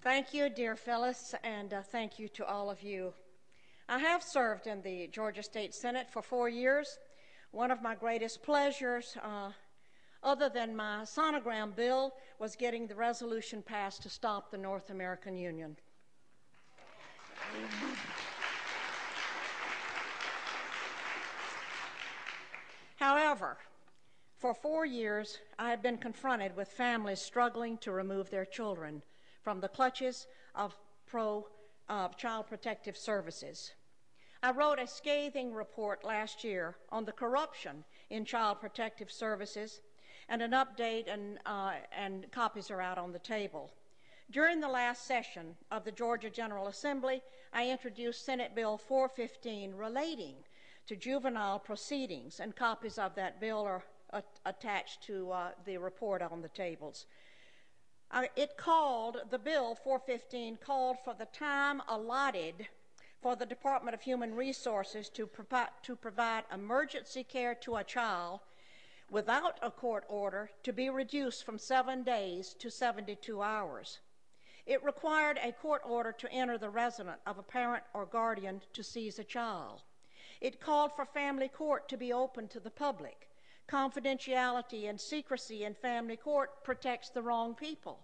Thank you, dear Phyllis, and thank you to all of you. I have served in the Georgia State Senate for 4 years. One of my greatest pleasures, other than my sonogram bill, was getting the resolution passed to stop the North American Union. However, for 4 years, I have been confronted with families struggling to remove their children from the clutches of Child Protective Services. I wrote a scathing report last year on the corruption in Child Protective Services, and an update and copies are out on the table. During the last session of the Georgia General Assembly, I introduced Senate Bill 415 relating to juvenile proceedings, and copies of that bill are attached to the report on the tables. The Bill 415 called for the time allotted for the Department of Human Resources to provide emergency care to a child without a court order to be reduced from 7 days to 72 hours. It required a court order to enter the residence of a parent or guardian to seize a child. It called for family court to be open to the public. Confidentiality and secrecy in family court protects the wrong people.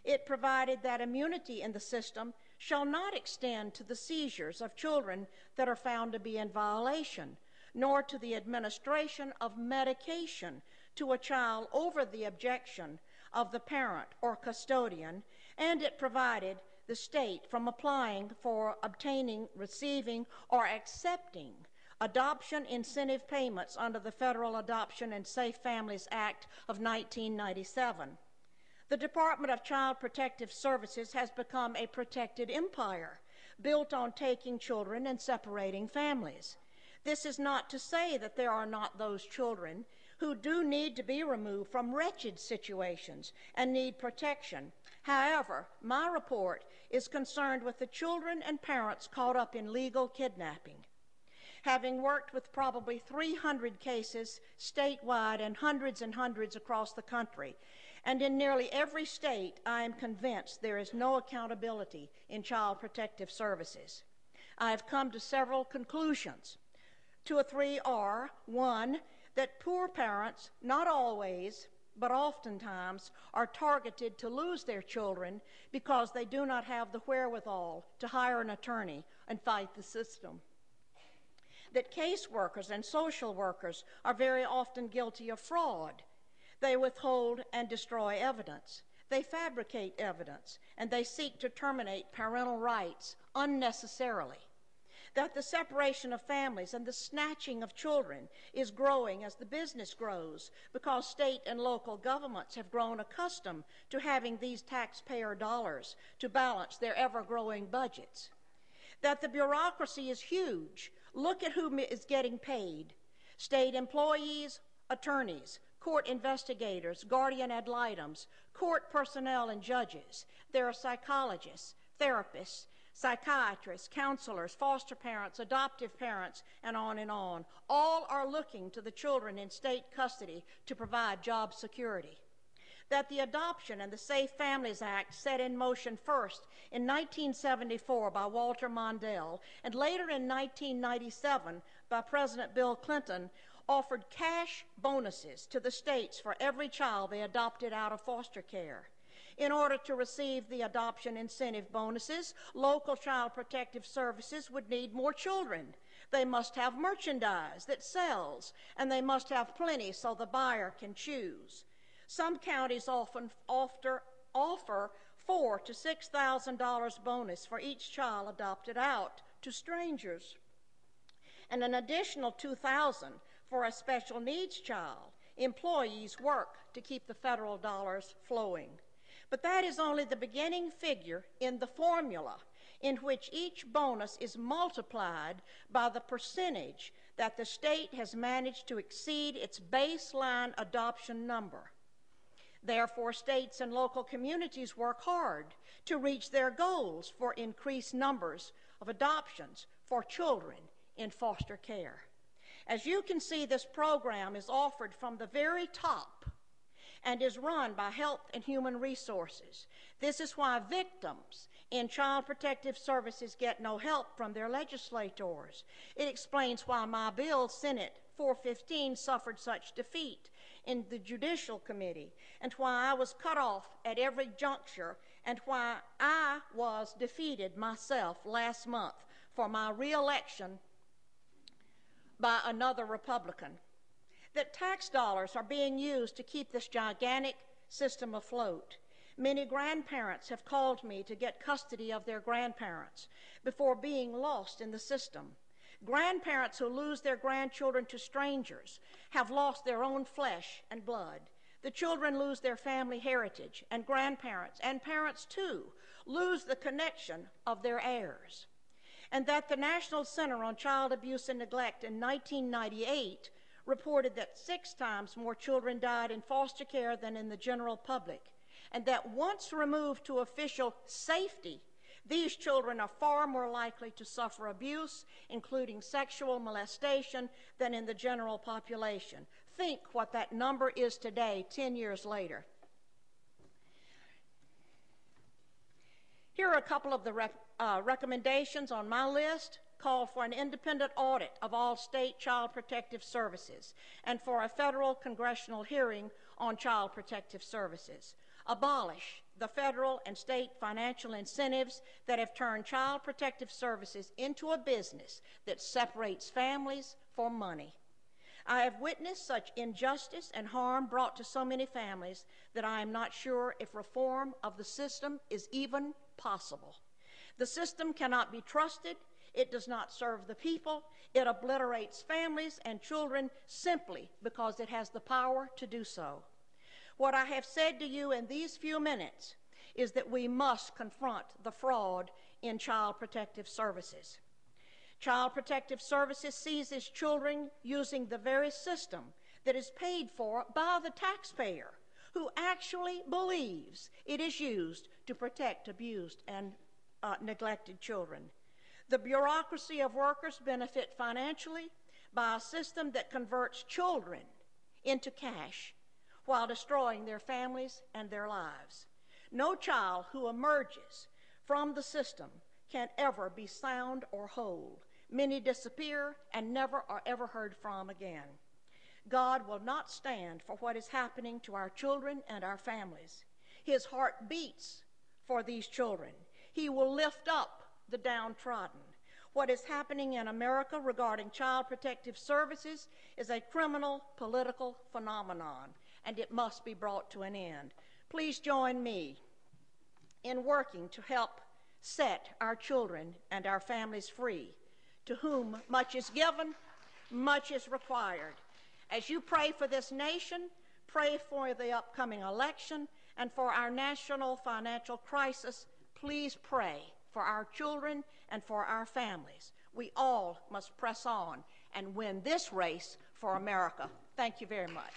It provided that immunity in the system shall not extend to the seizures of children that are found to be in violation, nor to the administration of medication to a child over the objection of the parent or custodian, and it provided the state from applying for obtaining, receiving, or accepting adoption incentive payments under the Federal Adoption and Safe Families Act of 1997. The Department of Child Protective Services has become a protected empire built on taking children and separating families. This is not to say that there are not those children who do need to be removed from wretched situations and need protection. However, my report is concerned with the children and parents caught up in legal kidnapping. Having worked with probably 300 cases statewide and hundreds across the country, and in nearly every state, I am convinced there is no accountability in Child Protective Services. I have come to several conclusions. 2 or 3 are: 1, that poor parents, not always, but oftentimes, are targeted to lose their children because they do not have the wherewithal to hire an attorney and fight the system. That caseworkers and social workers are very often guilty of fraud. They withhold and destroy evidence. They fabricate evidence, and they seek to terminate parental rights unnecessarily. That the separation of families and the snatching of children is growing as the business grows, because state and local governments have grown accustomed to having these taxpayer dollars to balance their ever-growing budgets. That the bureaucracy is huge. Look at who is getting paid: state employees, attorneys, court investigators, guardian ad litems, court personnel, and judges. There are psychologists, therapists, psychiatrists, counselors, foster parents, adoptive parents, and on and on. All are looking to the children in state custody to provide job security. That the Adoption and the Safe Families Act, set in motion first in 1974 by Walter Mondale and later in 1997 by President Bill Clinton, offered cash bonuses to the states for every child they adopted out of foster care. In order to receive the adoption incentive bonuses, local Child Protective Services would need more children. They must have merchandise that sells, and they must have plenty so the buyer can choose. Some counties often offer $4,000 to $6,000 bonus for each child adopted out to strangers, and an additional $2,000 for a special needs child. Employees work to keep the federal dollars flowing. But that is only the beginning figure in the formula in which each bonus is multiplied by the percentage that the state has managed to exceed its baseline adoption number. Therefore, states and local communities work hard to reach their goals for increased numbers of adoptions for children in foster care. As you can see, this program is offered from the very top, and is run by Health and Human Resources. This is why victims in Child Protective Services get no help from their legislators. It explains why my bill, Senate 415, suffered such defeat in the Judicial Committee, and why I was cut off at every juncture, and why I was defeated myself last month for my re-election by another Republican. That tax dollars are being used to keep this gigantic system afloat. Many grandparents have called me to get custody of their grandparents before being lost in the system. Grandparents who lose their grandchildren to strangers have lost their own flesh and blood. The children lose their family heritage, and grandparents, and parents too, lose the connection of their heirs. And that the National Center on Child Abuse and Neglect in 1998 reported that 6 times more children died in foster care than in the general public, and that once removed to official safety, these children are far more likely to suffer abuse, including sexual molestation, than in the general population. Think what that number is today, 10 years later. Here are a couple of the recommendations on my list. Call for an independent audit of all state child protective services and for a federal congressional hearing on child protective services. Abolish the federal and state financial incentives that have turned child protective services into a business that separates families for money. I have witnessed such injustice and harm brought to so many families that I am not sure if reform of the system is even possible. The system cannot be trusted. It does not serve the people. It obliterates families and children simply because it has the power to do so. What I have said to you in these few minutes is that we must confront the fraud in child protective services. Child Protective Services seizes children using the very system that is paid for by the taxpayer, who actually believes it is used to protect abused and neglected children. The bureaucracy of workers benefit financially by a system that converts children into cash while destroying their families and their lives. No child who emerges from the system can ever be sound or whole. Many disappear and never are ever heard from again. God will not stand for what is happening to our children and our families. His heart beats for these children. He will lift up the downtrodden. What is happening in America regarding child protective services is a criminal political phenomenon, and it must be brought to an end. Please join me in working to help set our children and our families free. To whom much is given, much is required. As you pray for this nation, pray for the upcoming election, and for our national financial crisis, please pray for our children and for our families. We all must press on and win this race for America. Thank you very much.